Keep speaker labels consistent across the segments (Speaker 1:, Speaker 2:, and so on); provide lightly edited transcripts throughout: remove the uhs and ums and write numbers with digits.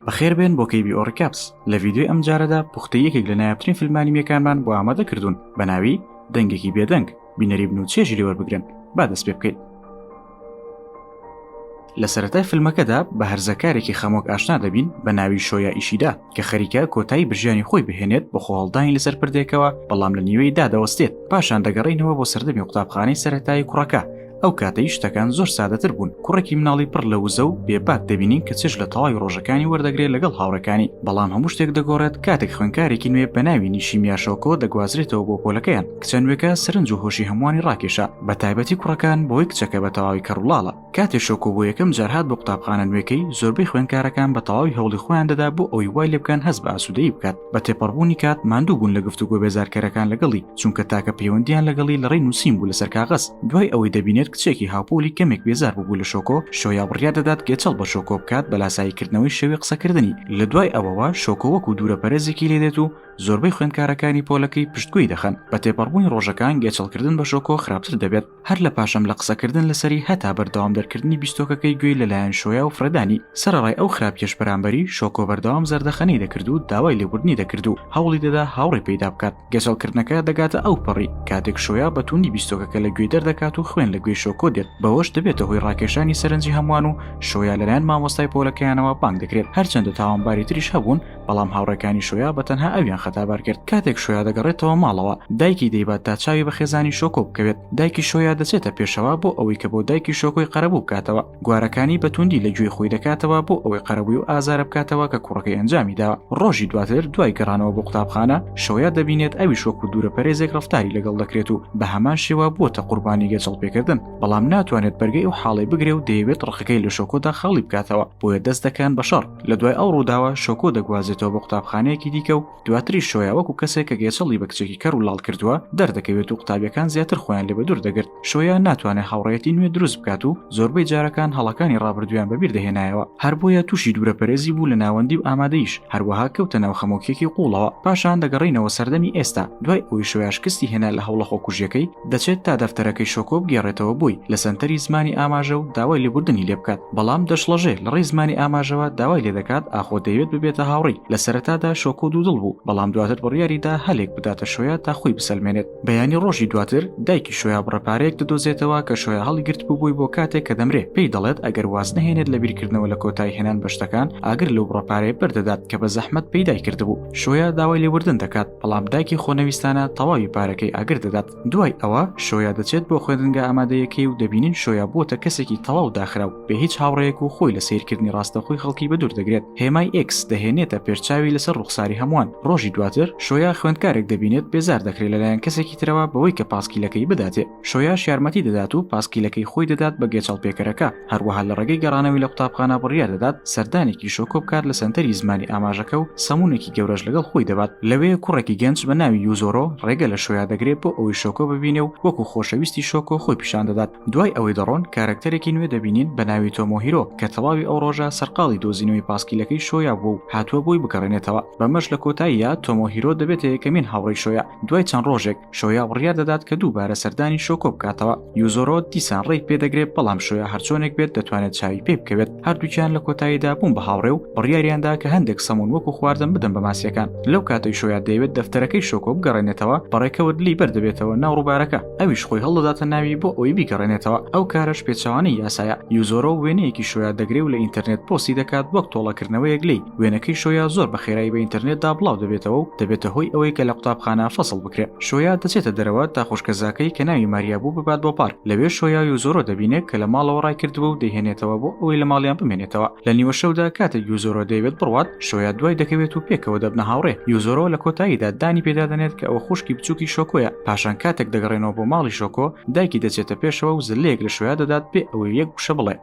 Speaker 1: بەخێربێن بۆ کەیبی ئۆڕکاپس لە ڤیدیۆی ئەم جارەدا پوختەیەکێک لە نایابترین فیلمانیمیەکانمان بۆ ئامادە کردوون بە ناوی دەنگێکی بێدەنگ. بینەری بن و چێژی لێوەربگرن با دەست پێ بکەیت. لە سەرەتای فیلمەکەدا بە هەرزەکارێکی خەمۆک ئاشنا دەبین بە ناوی شۆیا ئیشیدا کە خەریکە کۆتایی برژیانی خۆی بهێنێت بە خۆهەڵدانی لەسەر پردێکەوە بەڵام لە نیوەیدا دەوەستێت. پاشان دەگەڕینەوە بۆ سەردەمی قوتابخانەی سەرەتایی کوڕەکە. ئەو کاتەی شتەکان زۆر سادەتر بوون. کوڕێکی مناڵی پڕ لە وزە و بێباک دەبینین کە چێژ لە تەواوی ڕۆژەکانی وەردەگرێت لەگەڵ هاوڕەکانی، بەڵام هەموو شتێک دەگۆڕێت کاتێک خوێندکارێکی نوێ بە ناوی نیشیمیا شۆکۆ دەگوازرێتەوە بۆ پۆلەکەیان. کچە نوێکە سەرنج و هۆشی هەمووانی ڕاکێشا، بە تایبەتی کوڕەکان بۆی کچەکە بە تەواوی کەڕوڵاڵە. کاتێک شۆکۆ بۆ یەکەم جار هات بۆ قوتابخانە نوێکەی، زۆربەی خوێندکارەکان بە تەواوی هەوڵی خۆیان دەدا بۆ ئەوەی وای لێ بکەن هەست بە ئاسوودەیی بکات. بە تێپەڕبوونی کات ماندوو بوون لە گفتوگۆ بێزارکەرەکان لەگەڵی، چونکە تاکە پەیوەندیان لەگەڵی لە ڕێی نووسین بوو لەسەر کاغەز. دوای ئەوەی دەبینێت کچێکی هاوپۆلی کەمێک بێزار بوو لە شۆکۆ، شۆیا بڕیا دەدات گێچەڵ بە شۆکۆ بکات بە لاساییکردنەوەی شێوەی قسەکردنی. لە دوای ئەوەوە شۆکۆ وەکو دوورەپەرێزێکی لێدێت و زۆربەی خوێندکارەکانی پۆلەکەی پشتگوێی دەخەن. بە تێپەڕبوونی ڕۆژەکان گێچەڵکردن بە شۆکۆ خراپتر دەبێت، هەر لە پاشەم لە قسەکردن لەسەری هەتا بەردەوام دەرکردنی بیستۆکەکەی گوێی لەلایەن شۆیا و فرەدانی. سەرەڕای ئەو خراپکێش بەرامبەری شۆکۆ بەردەوام زەردەخەنەی دەکرد و داوای لێبوردنی دەکرد و هەوڵی دەدا هاوڕێ پەیدا بکات. گێچەڵکردنەکە دەگاتە ئەو پەڕی کاتێک شۆیا بە توندی بیستۆکەکە لە گوێ دەردەکات و خوێن لە گوێی شۆکۆ دێت. بەوەش دەبێتە هۆی ڕاکێشانی سەرنجی هەمووان و شۆیا لەلایەن مامۆستای پۆلەکەیانەوە بانگ دەکرێت. هەرچەندە تاوانباری تریش هەبوون، بەڵام هاوڕێکانی شۆیا بەتەنها ئەویان خەتابار کرد. کاتێک شۆیا دەگەڕێتەوە ماڵەوە، دایکی دەیبات تا چاوی بە خێزانی شۆکۆ بکەوێت. دایکی شۆیا دەچێتە پێشەوە بۆ ئەوەی کە بۆ دایکی شۆکۆی قەرەبوو بکاتەوە. گوارەکانی بە توندی لە گوێی خۆی دەکاتەوە بۆ ئەوەی قەرەبووی و ئازارە بکاتەوە کە کوڕەکەی ئەنجامی داوە. ڕۆژی دواتر دوای گەڕانەوە بۆ قوتابخانە، شۆیا دەبینێت ئەویش وەکو دوورەپەرێزێک ڕەفتاری لەگەڵ دەکرێت و بە هەمان شێوە بووەتە قوربانی گێچەڵپێکردن، بەڵام ناتوانێت بەرگەی ئەو حاڵەی بگرێ و دەیەوێت ڕقەکەی لە شۆکۆدا خاڵی بکاتەوە، بۆیە دەست دەکەن بە شەڕ. لە دوای ئەو ڕووداوە شۆکۆ دەگوازێتەوە بە قوتابخانەیەکی دیکە و دواتری شۆیا وەکو کەسێک کە گێچەڵی بە کچێکی کەڕ و لاڵ کردووە دەردەکەوێت و قوتابیەکان زیاتر خۆیان لێ بەدوور دەگرت. شۆیا ناتوانێت هاوڕێتی نوێ دروست بکات و زۆربەی جارەکان هەڵەکانی ڕابردویان بەبیر دەهێنایەوە. هەر بۆیە تووشی دوورەپەرێزی بوو لە ناوەندی و ئامادەیش، هەروەها کەوتە ناو خەمۆکیەکی قوڵەوە. پاشان دەگەڕینەوە سەردەمی ئێستا. دوای ئەوەی شۆیا شکستی هێنا لە هەوڵە خۆکوژیەکەی، دەچێت تا دەفتەرەکەی شۆکۆ بگێڕێتەوە بووی لە سەنتەری زمانی ئاماژە و داوای لێبوردنی لێ بکات، بەڵام دەشڵەژێ لە ڕێی زمانی ئاماژەوە داوای لێ دەکات ئاخۆ دەیەوێت ببێتە هاوڕێی. لە سەرەتادا شۆکۆ دوودڵ بوو، بەڵام دواتر بڕیاریدا هەلێک بداتە شۆیا تا خۆی بسەلمێنێت. بەیانی ڕۆژی دواتر دایکی شۆیا بڕەپارەیەک دەدۆزێتەوە کە شۆیا هەڵی گرت بووی بۆ کاتێک کە دەمرێ. پێی دەڵێت ئەگەر واز نەهێنێت لە بیرکردنەوە لە کۆتایی هێنان بە شتەکان ئاگر لەو بڕەپارەیە بەردەدات کە بە زەحمەت پەیدای کردبوو. شۆیا داوای لێبوردن دەکات، بەڵام دایکی خۆنەویستانە تەواوی پارەکەی ئاگر دەدات. دوای ئەوە شۆیا دەچێت بۆ خوێندنگە ئامادەیەکەی و دەبینین شۆیا بووەتە کەسێکی تەواو داخراو بە هیچ هاوڕەیەک و خۆی لە سیرکردنی ڕاستەخۆی خەڵکی بەدوور دەگرێت. هێمای ئێکس دەهێنێتە پێرچاوی لەسەر ڕوخساری هەمووان. ڕۆژی دواتر شۆیا خوێندکارێک دەبینێت بێزار دەکرێت لەلایەن کەسێکی ترەوە بەوەی کە پاسکیلەکەی بداتێ. شۆیاش یارمەتی دەدات و پاسکیلەکەی خۆی دەدات بە گێچەڵپێکەرەکە. هەروەها لە ڕێگەی گەڕانەوەی لە قوتابخانە بڕیار دەدات سەردانێکی شۆکۆ بکات لە سەنتەری زمانی ئاماژەکە و سەمونێکی گەورەش لەگەڵ خۆی دەبات. لەوەیە کوڕێکی گەنج بە ناوی یوزۆرۆ ڕێگە لە شۆیا دەگرێت بۆ ئەوەی شۆکۆ ببینێ و وەکو خۆشەویستی شۆکۆ خۆی پیشان دەدات. دوای ئەوەی دەڕۆن کارکتەرێکی نوێ دەبینین بە ناوی تۆمۆهیرۆ کە تەواوی ئەو ڕۆژە سەرقاڵی دۆزینەوەی پاسکیلەکەی شۆیا بوو و هاتووە بۆی بگەڕێنێتەوە. بەمەش لە کۆتاییە تۆمۆهیرۆ دەبێتە یەکەمین هاوڕێی شۆیا. دوای چەند ڕۆژێک شۆیا بڕیار دەدات کە دووبارە سەردانی شۆکۆ بکاتەوە. یوزۆرۆ دیسان ڕێی پێدەگرێت، بەڵام شۆیا هەرچۆنێک بێت دەتوانێت چاوی پێ بکەوێت. هەردووکیان لە کۆتاییدا بوون بە هاوڕێ و بڕیاریاندا کە هەندێک سەمون وەکو خواردن بدەن بە ماسیەکان. لەو کاتەی شۆیا دەیەوێت دەفتەرەکەی شۆکۆ بگەڕێنێتەوە، بەڕێکەوت لی بەردەبێتەوە ناو ڕووبارەکە. ئەویش خۆی هەڵدەداتە ناوی بۆ ئەوەی بیگەڕێنێتەوە. ئەو کارەش پێچەوانەی یاسایە. یوزۆرۆ وێنەیەکی شۆیا دەگرێت و لە ئینتەرنێت پۆستی دەکات وەک تۆڵەکردنەوەیەک لێی. وێنەکەی شۆیا زۆر بە خێرایی بە ئینتەرنێتدا بڵاو دەبێتەوە و دەبێتە هۆی ئەوەی کە لە قوتابخانە فەسڵ بکرێت. شۆیا دەچێتە دەرەوە تا خوشکەزاکەی کە ناوی ماریا بوو ببات بۆ پارک. لەوێ شۆیا یوزۆرۆ دەبینێت کە لە ماڵەوە ڕای کردبوو و دەیهێنێتەوە بۆ ئەوەی لە ماڵیان بمێنێتەوە. لە نیوە شەودا کاتێک یوزۆرۆ دەیەوێت بڕوات، شۆیا دوای دەکەوێت و پێکەوە دەبنە هاوڕێ. یوزۆرۆ لە کۆتاییدا دانی پێدا دەنێت کە ئەوە خوشکی بچووکی شۆکۆیە. پاشان کاتێک دەگەڕێنەوە بۆ ماڵی شۆکۆ، دایکی دەچێتە پێشەوە و زلەیەک لە شۆیا دەدات بێ ئەوەی یەک وشە بڵێ.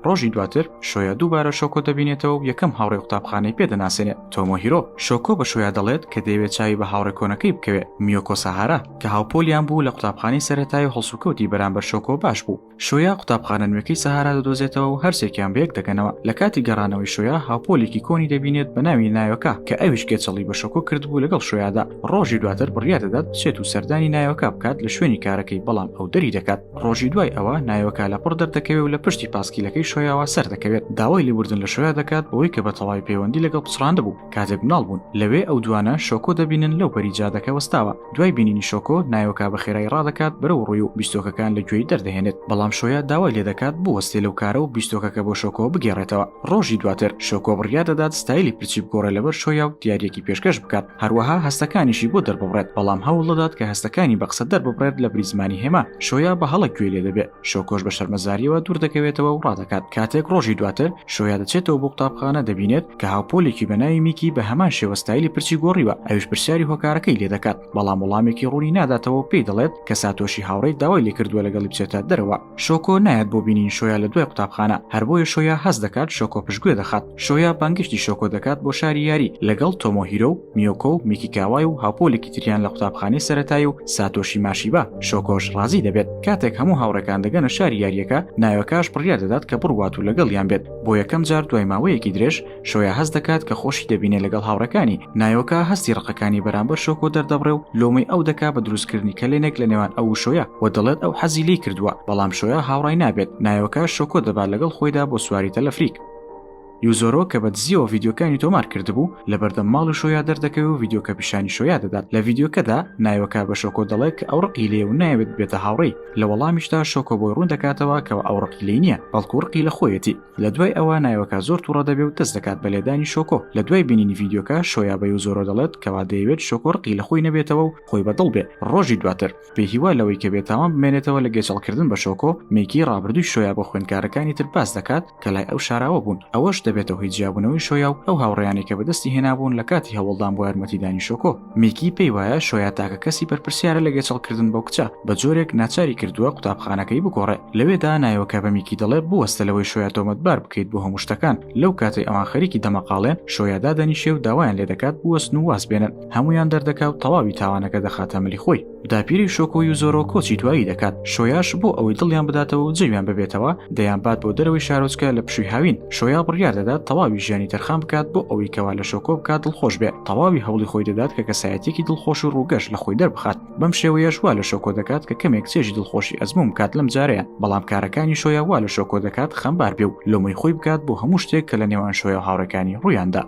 Speaker 1: ڕۆژی دواتر شۆیا دووبارە شۆکۆ دەبینێتەوە و یەکەم هاوڕێ قوتابخانەی پێدەناسێنێت. تۆمۆهیرۆ شۆکۆ بە شۆیا دەڵێت کە دەیەوێت چاوی بە هاوڕێ کۆنەکەی بکەوێت. میۆکۆ ساهارا کە هاوپۆلیان بوو لە قوتابخانەی سەرەتایی و هەڵسوکەوتی بەرامبەر شۆکۆ باش بوو. شۆیا قوتابخانە نوێکەی ساهارا دەدۆزێتەوە و هەرسێکیان بەیەک دەگەنەوە. لە کاتی گەڕانەوەی شۆیا هاوپۆلێکی کۆنی دەبینێت بە ناوی نایۆکا کە ئەویش گێچەڵی بە شۆکۆ کردبوو لەگەڵ شۆیادا. ڕۆژی دواتر بڕیار دەدات بچێت و سەردانی نایۆکا بکات لە شوێنی کارەکەی، بەڵام ئەو دەری دەکات. ڕۆژی دوای ئەوە نایۆکا لە پڕ دەردەکەوێت و لە پشتی پاسکیلەکەی شۆیاوە سەر دەکەوێت داوای لێبوردن لە شۆیا دەکات بۆی کە بە تەواوی پەیوەندی لەگەڵ پچڕاندە بوو کاتێک مناڵ بوون لەوێ ئەو دوانە شۆکۆ دەبینن لەو پەری جادەکە وەستاوە دوای بینینی شۆکۆ نایۆکا بە خێرایی ڕادەکات بەرەو ڕووی و بیستۆکەکان لە گوێی دەردەهێنێت بەڵام شۆیا داوای لێ دەکات بوەستێ لەو کارە و بیستۆکەکە بۆ شۆکۆ بگێڕێتەوە ڕۆژی دواتر شۆکۆ بڕیار دەدات ستایلی پرچی بگۆڕێ لەبەر شۆیا و دیارێکی پێشکەش بکات هەروەها هەستەکانیشی بۆ دەرببڕێت بەڵام هەوڵ دەدات کە هەستەکانی بە قسە دەرببڕێت لە بریزمانی هێما شۆیا بە هەڵە گوێ لێ دەبێت شۆکۆش بە شەرمەزاریەوە دوور دەکەوێتەوە و ڕادەکات کاتێک ڕۆژی دواتر شۆیا دەچێتەوە بۆ قوتابخانە دەبینێت کە هاوپۆلێکی بەناوی میکی بە هەمان شێوە ستایلی پرچی گۆڕیوە ئەویش پرسیاری هۆکارەکەی لێ دەکات بەڵام وەڵامێکی ڕوونی ناداتەوە پێی دەڵێت کە ساتۆشی هاوڕێی داوای لێ کردووە لەگەڵی بچێتە دەرەوە شۆکۆ نایەت بۆ بینین شۆیا لە دوای قوتابخانە هەر بۆیە شۆیا هەز دەکات شۆکۆ پشتگوێ دەخات شۆیا بانگشتی شۆکۆ دەکات بۆ شاری یاری لەگەڵ تۆمۆهیرۆ و میۆکۆ و میکی کاوای و هاوپۆلێکی تریان لە قوتابخانەی سەرەتایی و ساتۆشی ماشیبا شۆکۆش ڕازی دەبێت کاتێک هەموو هاوڕێکان دەگەنە شاری یاریەکە نایۆکاش بڕیار دەدات کە بڕوات و لەگەڵیان بێت بۆ یەکەم جار دوای ماوەیەکی درێژ شۆیا هەز دەکات کە خۆشی دەبینێت لەگەڵ هاوڕەکانی نایۆکا هەستی ڕقەکانی بەرامبەر شۆکۆ دەردەبڕێ و لۆمەی ئەو دەکا بە دروستکردنی کەلێنێک لە نێوان ئەو شۆیا و دەڵێت ئەو حەزی لێی کردووە بەڵام شۆیا هاوڕای نابێت نایۆکا شۆکۆ دەبات لەگەڵ خۆیدا بۆ سواری تەلەفریک یوزۆرۆ کە بە دزیەوە ڤیدیۆکانی تۆمار کردبوو لە بەردەم ماڵ و شۆیا دەردەکەوێت و ڤیدیۆکە پیشانی شۆیا دەدات لە ڤیدیۆکەدا نایۆکا بە شۆکۆ دەڵێت کە ئەو ڕقی لێ و نایەوێت بێتە هاوڕێی لە وەڵامیشدا شۆکۆ بۆی ڕوون دەکاتەوە کەەوە ئەو ڕقی لێ نییە بەڵکو ڕقی لە خۆیەتی لە دوای ئەوە نایۆکا زۆر تووڕە دەبێت و دەست دەکات بە لێدانی شۆکۆ لە دوای بینینی ڤیدیۆکە شۆیا بە یوزۆرۆ دەڵێت کەوا دەیەوێت شۆکۆ ڕقی لە خۆی نەبێتەوە و خۆی بەدڵ بێ ڕۆژی دواتر پێی هیوا لەوەی کە بێتاوان بمێنێتەوە لە گێچەڵکردن بە شۆکۆ میکی ڕابردووی شۆیا بۆ خوێندکارەکانی تر باس دەکات کە لای ئەو شاراوە بوون ئەوەش دەبێتەوە هیچ جیابوونەوەی شۆیا و ئەو هاوڕێیانی کە بەدەستی هێنابوون لە کاتی هەوڵدان بۆ یارمەتیدانی شۆکۆ میکی پێی وایە شۆیا تاکە کەسی بەرپرسیارە لە گێچەڵکردن بۆ کچە بە جۆرێک ناچاری کردووە قوتابخانەکەی بگۆڕێ لەوێدا نایۆکە بە میکی دەڵێ بوەستە لەوەی شۆیا تۆمەتبار بکەیت بۆ هەموو شتەکان لەو کاتەی ئەوان خەریکی دەمەقاڵێن شۆیا دادەنیشێ و داوایان لێ دەکات بوەستن و واز بێنن هەمویان دەردەکا و تەواوی تاوانەکە دەخاتە ملی خۆی داپیری شۆکۆ و یوزۆرۆ کۆچی دوایی دەکات شۆیاش بۆ ئەوەی دڵیان بداتەوە و جێویان ببێتەوە دەیان بات بۆ دەرەوەی شارۆچکە لە پشووی هاوین شۆیا بڕیار دەدات تەواوی ژیانی تەرخان بکات بۆ ئەوەی کەوا لە شۆکۆ بکات دڵخۆش بێت تەواوی هەوڵی خۆی دەدات کە کەسایەتێکی دڵخۆش و ڕووگەش لە خۆی دەربخات بەم شێوەیەش وا لە شۆکۆ دەکات کە کەمێک چێژی دڵخۆشی ئەزموم بکات لەم جارەیە بەڵام کارەکانی شۆیا وا لە شۆکۆ دەکات خەمبار بێ و لۆمەی خۆی بکات بۆ هەموو شتێک کە لە نێوان شۆیا و هاوڕەکانی ڕوویاندا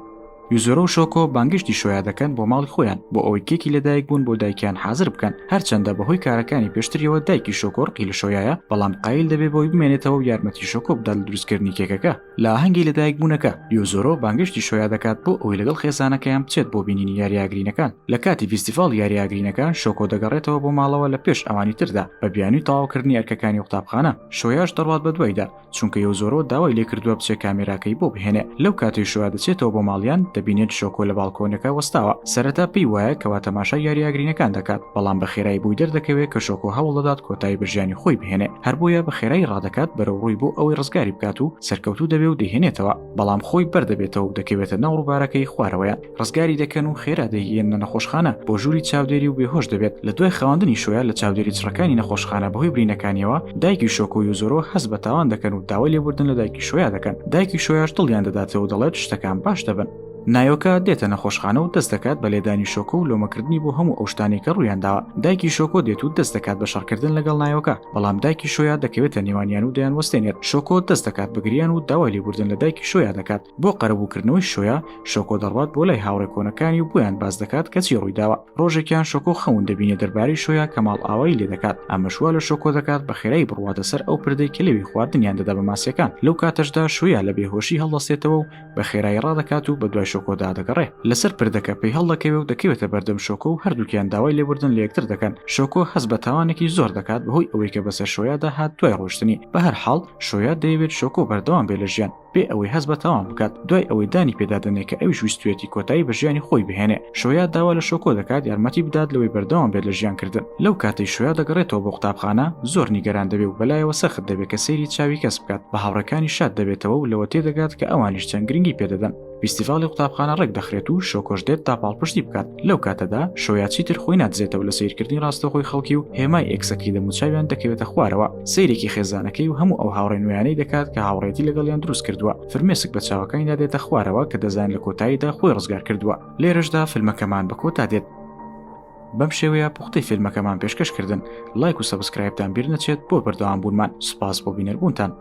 Speaker 1: یوزۆرۆ و شۆکۆ بانگشتی شۆیا دەکەن بۆ ماڵی خۆیان بۆ ئەوەی کێکی لەدایک بوون بۆ دایکیان حازر بکەن هەرچەندە بەهۆی کارەکانی پێشتریەوە دایکی شۆکۆ ڕقی لە شۆیایە بەڵام قایل دەبێت بۆی بمێنێتەوە و یارمەتی شۆکۆ بدات لە دروستکردنی کێکەکە لە ئاهەنگی لەدایک بوونەکە یوزۆرۆ بانگشتی شۆیا دەکات بۆ ئەوەی لەگەڵ خێزانەکەیان بچێت بۆ بینینی یاریاگرینەکان لە کاتی فیستیڤاڵ یاریاگرینەکان شۆکۆ دەگەڕێتەوە بۆ ماڵەوە لە پێش ئەوانی تردا بە بیانووی تەواوکردنی ئەرکەکانی قوتابخانە شۆیاش دەڕوات بە دوایدا چونکە یوزۆرۆ داوای لێ کردووە بچێت کامێراکەی بۆ بهێنێ لەو کاتی شۆیا دەچێتەوە بۆ ماڵیان دەبینێت شۆکۆ لە باڵکۆنەکە وەستاوە سەرەتا پێی وایە کەوا تەماشای یاریاگرینەکان دەکات بەڵام بە خێرایی بووی دەردەکەوێت کە شۆکۆ هەوڵ دەدات کۆتایی بەژیانی خۆی بهێنێ هەر بۆیە بە خێرایی ڕادەکات بەرەو ڕووی بۆ ئەوەی ڕزگاری بکات و سەرکەوتوو دەبێ و دەهێنێتەوە بەڵام خۆی بەردەبێتەوە و دەکەوێتە ناو ڕووبارەکەی خوارەوەیان ڕزگاری دەکەن و خێرا دەهێنە نەخۆشخانە بۆ ژووری چاودێری و بێهۆش دەبێت لە دوای خەواندنی شۆیا لە چاودێری چڕەکانی نەخۆشخانە بەهۆی برینەکانیەوە دایکی شۆکۆ و یوزۆرۆ هەست بە تاوان دەکەن و داوای لێبوردن لە دایکی شۆیا دەکەن دایکی شۆیاش دڵیان دەداتەوە و دەڵێت شتەکان باش دەبن نایۆکە دێتە نەخۆشخانە و دەست دەکات بە لێدانی شۆکۆ و لۆمەکردنی بۆ هەموو ئەو شتانی کە ڕوویانداوە دایکی شۆکۆ دێت و دەست دەکات بە شەڕکردن لەگەڵ نایۆکە بەڵام دایکی شۆیا دەکەوێتە نێوانیان و دەیان وەستێنێت شۆکۆ دەست دەکات بەگریان و داوای لێبوردن لە دایکی شۆیا دەکات بۆ قەرەبووکردنەوەی شۆیا شۆکۆ دەڕوات بۆ لای هاوڕێ کۆنەکانی و بۆیان باز دەکات کە چی ڕوویداوە ڕۆژێکیان شۆکۆ خەون دەبینێت دەربارەی شۆیا کە ماڵ ئاوایی لێ دەکات ئەمەشوا لە شۆکۆ دەکات بە خێرایی بڕواتە سەر ئەو پردەی کە لەوی خواردنیان دەدا بە ماسیەکان لەو کاتەشدا شۆیا لە بێهۆشی هەڵدەستێتەوە و بە خێرایی ڕادەکات و بە دوای شۆکۆدا دەگەڕێ لەسەر پردەکە پێی هەڵدەکەوێت و دەکەوێتە بەردەم شۆکۆ و هەردووکیان داوای لێبوردن لە یەکتر دەکەن شۆکۆ هەست بە تاوانێکی زۆر دەکات بەهۆی ئەوەی کە بەسەر شۆیادا هات دوای ڕۆشتنی بە هەر حاڵ شۆیا دەیەوێت شۆکۆ بەردەوام بێ لە ژیان بێ ئەوەی هەست بە تاوان بکات دوای ئەوەی دانی پێدادنێت کە ئەویش ویستوێتی کۆتایی بە ژیانی خۆی بهێنێ شۆیا داوا لە شۆکۆ دەکات یارمەتی بدات لەوەی بەردەوام بێت لە ژیانکردن لەو کاتەی شۆیا دەگەڕێتەوە بۆ قوتابخانە زۆر نیگەران دەبێت و بەلایەوە سەخت دەبێت کە سەیری چاوی کەس بکات بە هاوڕەکانی شاد دەبێتەوە و لەوە تێدەگات کە ئەوانیش چەند گرنگی پێدەدەن فیستیڤاڵی قوتابخانە ڕێک دەخرێت و شۆکۆش دێت تا پاڵپشتی بکات لەو کاتەدا شۆیا چیتر خۆی نادزێتەوە لە سیرکردنی ڕاستەخۆی خەڵکی و هێمای ئێکسەکی دەموچاویان دەکەوێتە خوارەوە سەیرێکی خێزانەکەی و هەموو ئەو هاوڕێ نوێیانەی دەکات کە هاوڕێتی لەگەڵیان دروست کردووە فرمێسک بە چاوەکانی دێتە خوارەوە کە دەزان لە کۆتاییدا خۆی ڕزگار کردووە لێرەشدا فیلمەکەمان بە کۆتا دێت بەم شێوەیە پوختەی فیلمەکەمان پێشکەشکردن لایک و سەبسکرایبتان بیر نەچێت بۆ بەردەوام بوونمان سوپاس بۆ بینەربوونتان